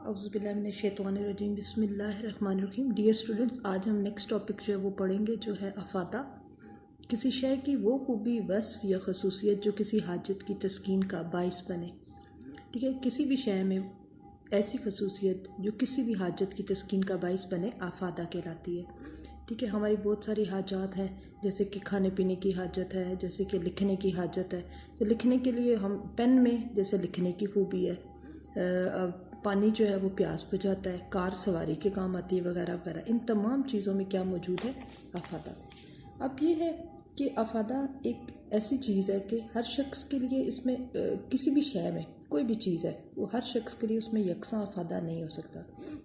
औज़ुबिल्लाहिमिनश्शैतानिर्रजीम बिस्मिल्लाहिर्रहमानिर्रहीम। Dear students, आज हम नेक्स्ट टॉपिक जो है वो पढ़ेंगे, जो है अफादा। किसी शय की वो खूबी, वस्फ़ या खसूसियत जो किसी हाजत की तस्कीन का बाइस बने। ठीक है, किसी भी शय में ऐसी खसूसियत जो किसी भी हाजत की तस्कीन का बाइस बने, अफादा कहलाती है। ठीक है, हमारी बहुत सारी हाजात हैं, जैसे कि खाने पीने की हाजत है, जैसे कि लिखने की हाजत है। तो लिखने के लिए हम पेन में जैसे लिखने की खूबी है, पानी जो है वो प्यास बुझाता है, कार सवारी के काम आती है, वगैरह वगैरह। इन तमाम चीज़ों में क्या मौजूद है? अफादा। अब ये है कि अफादा एक ऐसी चीज़ है कि हर शख्स के लिए इसमें किसी भी शय में कोई भी चीज़ है वो हर शख्स के लिए उसमें यकसा अफादा नहीं हो सकता।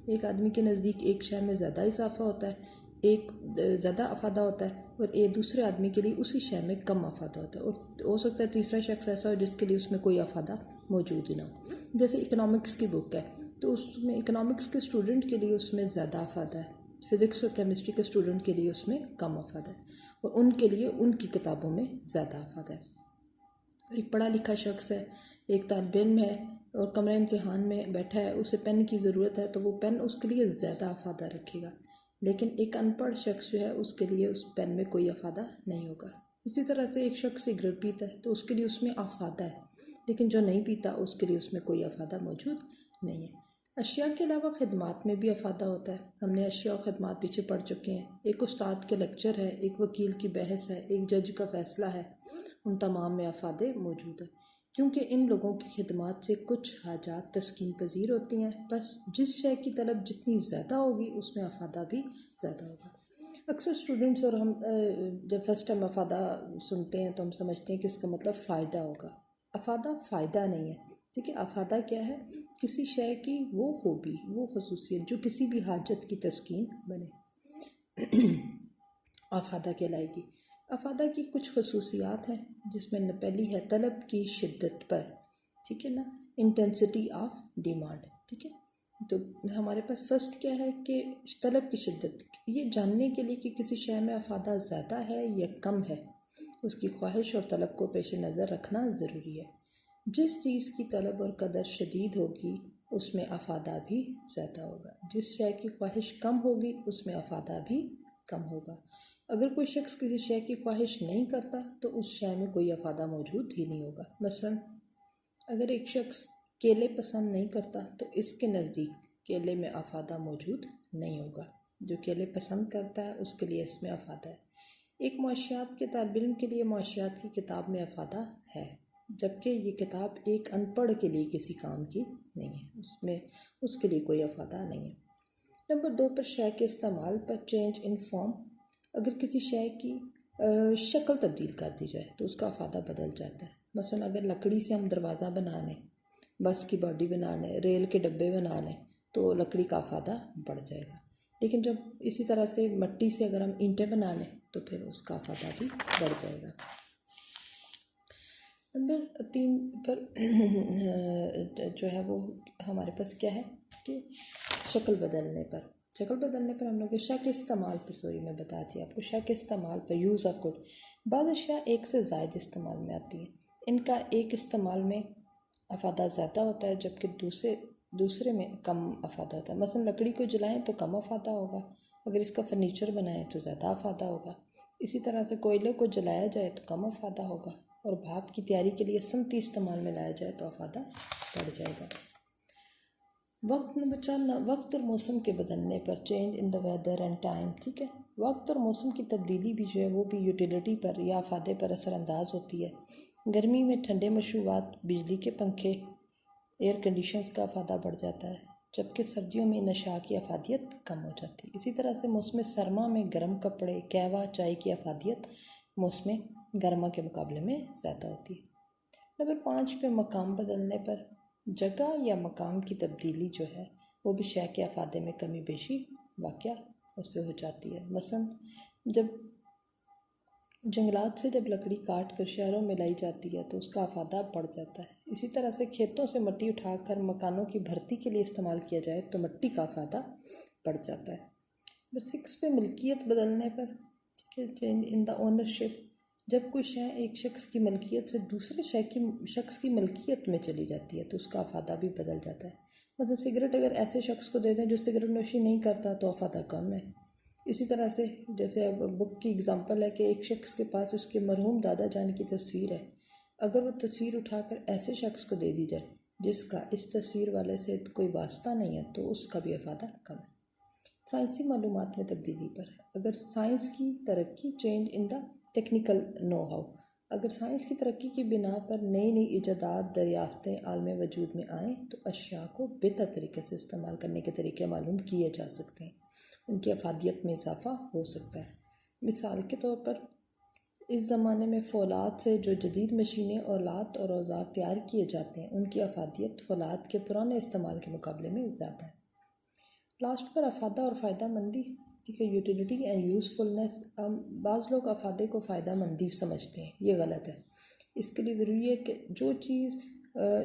एक आदमी के नज़दीक एक शय में ज़्यादा इजाफा होता है, एक ज़्यादा अफादा होता है, और एक दूसरे आदमी के लिए उसी शय में कम अफादा होता है। और हो सकता है तीसरा शख्स ऐसा हो जिसके लिए उसमें कोई अफादा मौजूद ही ना हो। जैसे इकनॉमिक्स की बुक है, तो उसमें इकनॉमिक्स के स्टूडेंट के लिए उसमें ज़्यादा अफादा है, फ़िज़िक्स और केमिस्ट्री के स्टूडेंट के लिए उसमें कम अफादा है, और उनके लिए उनकी किताबों में ज़्यादा अफादा है। एक पढ़ा लिखा शख्स है, एक तालिब इल्म है और कमरा इम्तिहान में बैठा है, उसे पेन की ज़रूरत है, तो वो पेन उसके लिए ज़्यादा अफादा रखेगा। लेकिन एक अनपढ़ शख्स जो है उसके लिए उस पेन में कोई अफादा नहीं होगा। इसी तरह से एक शख्स सिगरेट पीता है तो उसके लिए उसमें अफादा है, लेकिन जो नहीं पीता उसके लिए उसमें कोई अफादा मौजूद नहीं है। अशिया के अलावा खिदमात में भी अफादा होता है। हमने अशिया और खिदमात पीछे पढ़ चुके हैं। एक उस्ताद के लेक्चर है, एक वकील की बहस है, एक जज का फ़ैसला है, उन तमाम में अफादे मौजूद हैं, क्योंकि इन लोगों की खिदमात से कुछ हाजात तस्कीन पजीर होती हैं। बस जिस शय की तलब जितनी ज़्यादा होगी उसमें अफादा भी ज़्यादा होगा। अक्सर स्टूडेंट्स और हम जब फर्स्ट टाइम अफादा सुनते हैं तो हम समझते हैं कि इसका मतलब फ़ायदा होगा। अफादा फ़ायदा नहीं है। ठीक है, अफादा क्या है? किसी शय की वो खूबी, वो खसूसियत जो किसी भी हाजत की तस्कीन बने, अफादा कहलाएगी। अफादा की कुछ खसूसियात हैं, जिसमें पहली है तलब की शिद्दत पर। ठीक है ना, इंटेंसिटी ऑफ डिमांड। ठीक है, तो हमारे पास फर्स्ट क्या है कि तलब की शिद्दत, ये जानने के लिए कि किसी शय में अफादा ज़्यादा है या कम है, उसकी ख्वाहिश और तलब को पेश नज़र रखना ज़रूरी है। जिस चीज़ की तलब और कदर शदीद होगी उसमें अफादा भी ज़्यादा होगा। जिस शय की ख्वाहिश कम होगी उसमें अफादा भी कम होगा। अगर कोई शख्स किसी शय की ख्वाहिश नहीं करता तो उस शय में कोई अफादा मौजूद ही नहीं होगा। मसलन अगर एक शख्स केले पसंद नहीं करता तो इसके नज़दीक केले में अफादा मौजूद नहीं होगा। जो केले पसंद करता है उसके लिए इसमें अफादा है। एक मुआशियात के तालिब इल्म के लिए मुआशियात की किताब में अफादा है, जबकि ये किताब एक अनपढ़ के लिए किसी काम की नहीं है, उसमें उसके लिए कोई अफादा नहीं है। नंबर 2 पर शय के इस्तेमाल पर चेंज इन फॉर्म। अगर किसी शय की शक्ल तब्दील कर दी जाए तो उसका अफादा बदल जाता है। मसलन अगर लकड़ी से हम दरवाज़ा बनाने, बस की बॉडी बनाने, रेल के डब्बे बनाने, तो लकड़ी का अफादा बढ़ जाएगा। लेकिन जब इसी तरह से मिट्टी से अगर हम ईंटें बना लें तो फिर उसका अफादा भी बढ़ जाएगा। नंबर 3 पर जो है वो हमारे पास क्या है कि शक्ल बदलने पर हम लोग शय के इस्तेमाल पर, सॉरी मैं बताती हूँ आपको, शय के इस्तेमाल पर, यूज़ ऑफ गुड। बाद अशिया एक से ज़ायद इस्तेमाल में आती हैं। इनका एक इस्तेमाल में अफादा ज़्यादा होता है, जबकि दूसरे में कम अफादा होता है। मसलन लकड़ी को जलाएं तो कम अफादा होगा, अगर इसका फर्नीचर बनाएं तो ज़्यादा अफादा होगा। इसी तरह से कोयले को जलाया जाए तो कम अफादा होगा, और भाप की तैयारी के लिए सनती इस्तेमाल में लाया जाए तो अफादा बढ़ जाएगा। वक्त नंबर 4, वक्त और मौसम के बदलने पर, change in the weather and time. ठीक है, वक्त और मौसम की तब्दीली भी जो है वो भी यूटिलिटी पर या अफादे पर असरअंदाज होती है। गर्मी में ठंडे मशरूबात, बिजली के पंखे, एयर कंडीशंस का अफादा बढ़ जाता है, जबकि सर्दियों में नशा की अफादियत कम हो जाती है। इसी तरह से मौसम सरमा में गर्म कपड़े, कहवा, चाय की अफादियत मौसम गर्मा के मुकाबले में ज़्यादा होती है। नंबर 5 पे मकाम बदलने पर, जगह या मकाम की तब्दीली जो है वो भी शय के अफादे में कमी बेशी वाक़या उससे हो जाती है। मसलन जब जंगलात से जब लकड़ी काट कर शहरों में लाई जाती है तो उसका अफादा बढ़ जाता है। इसी तरह से खेतों से मिट्टी उठाकर मकानों की भर्ती के लिए इस्तेमाल किया जाए तो मिट्टी का अफादा बढ़ जाता है। नंबर 6 पे मिल्कियत बदलने पर, ठीक है, चेंज इन द ओनरशिप, जब कोई शय एक शख्स की मलकियत से दूसरे शख्स की मलकियत में चली जाती है तो उसका अफादा भी बदल जाता है। मतलब सिगरेट अगर ऐसे शख्स को दे दें जो सिगरेट नोशी नहीं करता तो अफादा कम है। इसी तरह से जैसे अब बुक की एग्जांपल है कि एक शख्स के पास उसके मरहूम दादा जान की तस्वीर है, अगर वो तस्वीर उठाकर ऐसे शख्स को दे दी जाए जिसका इस तस्वीर वाले से कोई वास्ता नहीं है तो उसका भी अफादा कम है। साइंसी मालूमात में तब्दीली पर अगर साइंस की तरक्की change in the technical know how, अगर साइंस की तरक्की की बिना पर नई नई ईजादात दरियाफ्तें आलम वजूद में आएँ तो अशिया को बेहतर तरीके से इस्तेमाल करने के तरीके मालूम किए जा सकते हैं, उनकी अफादियत में इजाफ़ा हो सकता है। मिसाल के तौर पर इस ज़माने में फ़ौलाद से जो जदीद मशीनें औलात और औजार तैयार किए जाते हैं उनकी अफादियत फ़ौलाद के पुराने इस्तेमाल के मुकाबले में ज़्यादा है। लास्ट पर अफादा और फ़ायदा मंदी, ठीक है, यूटिलिटी एंड यूज़फुलनेस। बाज़ लोग अफादे को फ़ायदा मंदी समझते हैं, ये गलत है। इसके लिए ज़रूरी है कि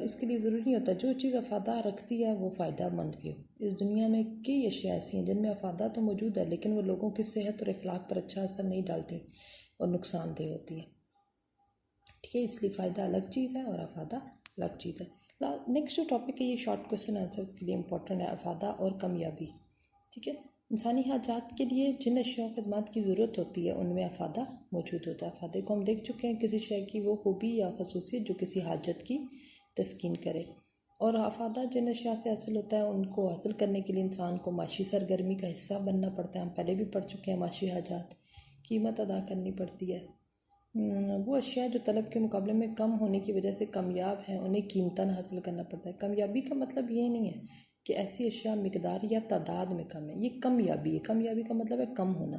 इसके लिए ज़रूरी नहीं होता जो चीज़ अफादा रखती है वो फ़ायदा मंद भी हो। इस दुनिया में कई अशिया ऐसी हैं जिनमें अफादा तो मौजूद है लेकिन वो लोगों की सेहत और अखलाक पर अच्छा असर नहीं डालती और नुकसानदेह होती है, ठीक है। इसलिए फ़ायदा अलग चीज़ है और अफादा अलग चीज़ है। नेक्स्ट जो टॉपिक है ये शॉर्ट क्वेश्चन आंसर्स के लिए इंपॉर्टेंट है, अफादा और कामयाबी, ठीक है। इंसानी हाजात के लिए जिन अशिया खदमात की ज़रूरत होती है उनमें अफादा मौजूद होता है। अफादे को हम देख चुके हैं, किसी शय की वो खूबी या खसूसियत जो किसी हाजत की तस्कीन करे। और अफादा जिन अशिया से हासिल होता है उनको हासिल करने के लिए इंसान को माशी सरगर्मी का हिस्सा बनना पड़ता है। हम पहले भी पढ़ चुके हैं, माशी हाजात कीमत अदा करनी पड़ती है। वो अशिया जो तलब के मुकाबले में कम होने की वजह से कामयाब हैं उन्हें कीमतन हासिल करना पड़ता है। कामयाबी का मतलब ये नहीं है कि ऐसी अशिया मिकदार या तादाद में कम है, ये कामयाबी है। कामयाबी का मतलब है कम होना,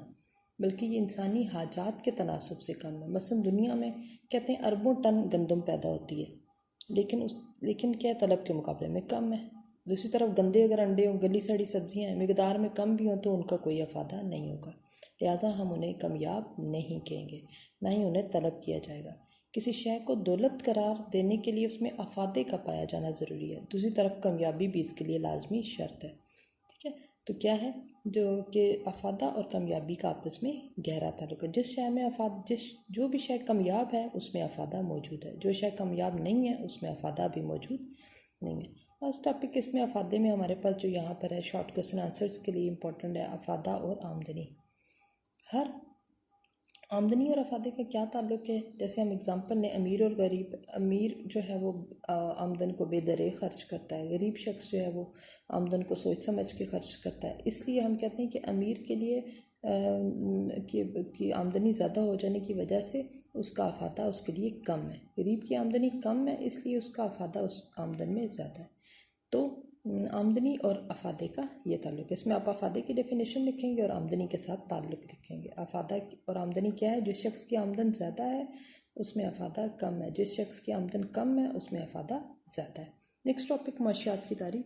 बल्कि ये इंसानी हाजात के तनासब से कम है। मसलन दुनिया में कहते हैं अरबों टन गंदम पैदा होती है लेकिन क्या तलब के मुकाबले में कम है। दूसरी तरफ गंदे अगर अंडे हों, गली सड़ी सब्जियाँ हैं, मिकदार में कम भी हों तो उनका कोई अफादा नहीं होगा, लिहाजा हम उन्हें कामयाब नहीं कहेंगे, ना ही उन्हें तलब किया जाएगा। किसी शय को दौलत करार देने के लिए उसमें अफादे का पाया जाना ज़रूरी है, दूसरी तरफ कामयाबी भी इसके लिए लाजमी शर्त है, ठीक है। तो क्या है जो कि अफादा और कामयाबी का आपस में गहरा ताल्लुक है। जिस शय में जो भी शय कामयाब है उसमें अफादा मौजूद है, जो शय कामयाब नहीं है उसमें अफादा भी मौजूद नहीं है। लास्ट टॉपिक इसमें अफादे में हमारे पास जो यहाँ पर है शॉर्ट क्वेश्चन आंसर्स के लिए इम्पोर्टेंट है अफादा और आमदनी। हर आमदनी और अफादे का क्या ताल्लुक है, जैसे हम एग्जांपल लें अमीर और गरीब। अमीर जो है वो आमदन को बेदरे खर्च करता है, गरीब शख्स जो है वो आमदन को सोच समझ के खर्च करता है। इसलिए हम कहते हैं कि अमीर के लिए की आमदनी ज़्यादा हो जाने की वजह से उसका अफादा उसके लिए कम है, गरीब की आमदनी कम है इसलिए उसका अफादा उस आमदन में ज़्यादा है। तो आमदनी और अफादे का ये ताल्लुक है। इसमें आप अफादे की डेफिनेशन लिखेंगे और आमदनी के साथ ताल्लुक लिखेंगे। अफादा और आमदनी क्या है, जिस शख्स की आमदन ज़्यादा है उसमें अफादा कम है, जिस शख्स की आमदन कम है उसमें अफादा ज़्यादा है। नेक्स्ट टॉपिक माशियात की तारीफ।